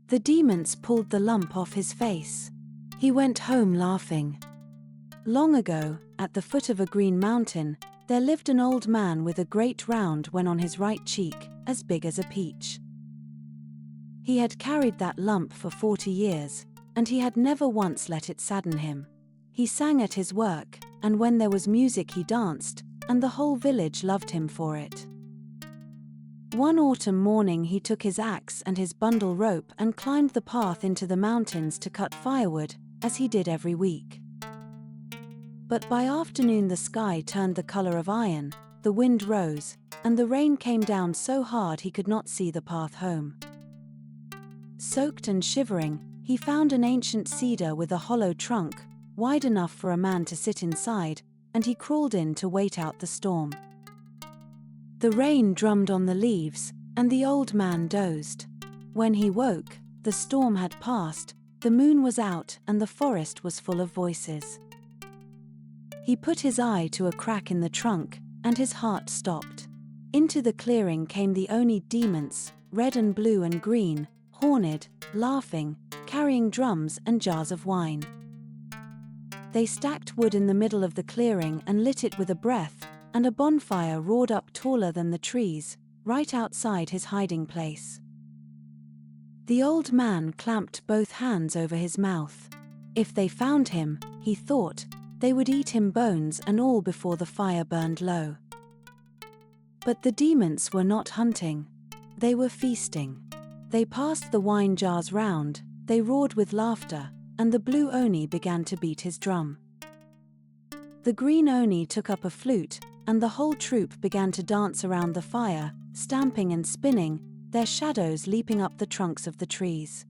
The demons pulled the lump off his face. He went home laughing. Long ago, at the foot of a green mountain, there lived an old man with a great round wen on his right cheek, as big as a peach. He had carried that lump for 40 years, and he had never once let it sadden him. He sang at his work, and when there was music he danced, and the whole village loved him for it. One autumn morning he took his axe and his bundle rope and climbed the path into the mountains to cut firewood, as he did every week. But by afternoon the sky turned the color of iron, the wind rose, and the rain came down so hard he could not see the path home. Soaked and shivering, he found an ancient cedar with a hollow trunk, wide enough for a man to sit inside, and he crawled in to wait out the storm. The rain drummed on the leaves, and the old man dozed. When he woke, the storm had passed, the moon was out, and the forest was full of voices. He put his eye to a crack in the trunk, and his heart stopped. Into the clearing came the Oni demons, red and blue and green, horned, laughing, carrying drums and jars of wine. They stacked wood in the middle of the clearing and lit it with a breath, and a bonfire roared up taller than the trees, right outside his hiding place. The old man clamped both hands over his mouth. If they found him, he thought, they would eat him bones and all before the fire burned low. But the demons were not hunting. They were feasting. They passed the wine jars round, they roared with laughter, and the blue Oni began to beat his drum. The green Oni took up a flute, and the whole troupe began to dance around the fire, stamping and spinning, their shadows leaping up the trunks of the trees.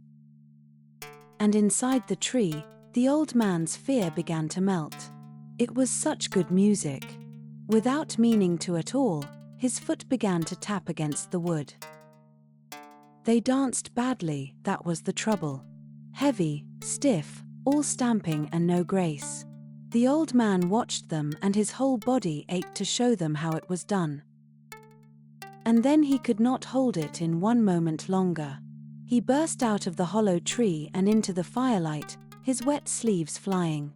And inside the tree, the old man's fear began to melt. It was such good music. Without meaning to at all, his foot began to tap against the wood. They danced badly, that was the trouble. Heavy, stiff, all stamping and no grace. The old man watched them and his whole body ached to show them how it was done. And then he could not hold it in one moment longer. He burst out of the hollow tree and into the firelight, his wet sleeves flying.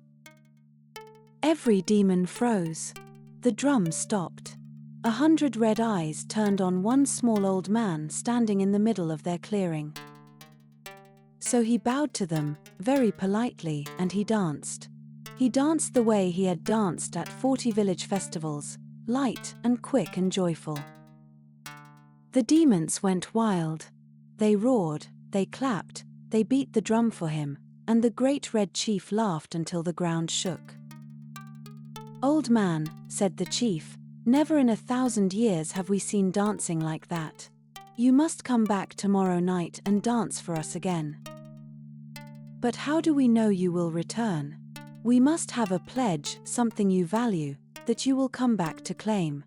Every demon froze. The drum stopped. 100 red eyes turned on one small old man standing in the middle of their clearing. So he bowed to them, very politely, and he danced. He danced the way he had danced at 40 village festivals, light and quick and joyful. The demons went wild. They roared, they clapped, they beat the drum for him, and the great red chief laughed until the ground shook. "Old man," said the chief, "never in 1,000 years have we seen dancing like that. You must come back tomorrow night and dance for us again." "But how do we know you will return? We must have a pledge, something you value, that you will come back to claim."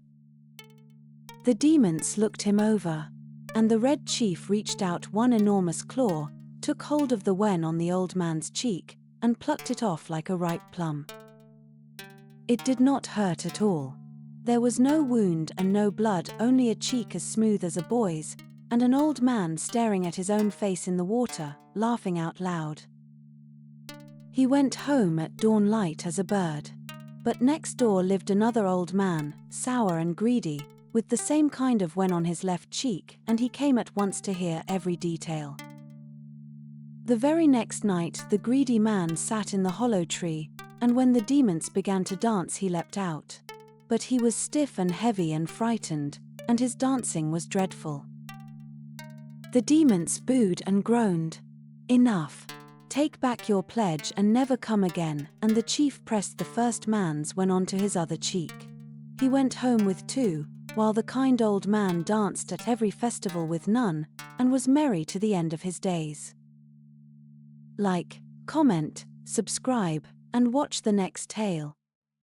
The demons looked him over, and the red chief reached out one enormous claw, took hold of the wen on the old man's cheek, and plucked it off like a ripe plum. It did not hurt at all. There was no wound and no blood, only a cheek as smooth as a boy's, and an old man staring at his own face in the water, laughing out loud. He went home at dawn light as a bird. But next door lived another old man, sour and greedy, with the same kind of wen on his left cheek, and he came at once to hear every detail. The very next night the greedy man sat in the hollow tree, and when the demons began to dance he leapt out. But he was stiff and heavy and frightened, and his dancing was dreadful. The demons booed and groaned. "Enough! Take back your pledge and never come again," and the chief pressed the first man's wen onto his other cheek. He went home with 2, while the kind old man danced at every festival with none, and was merry to the end of his days. Like, comment, subscribe, and watch the next tale.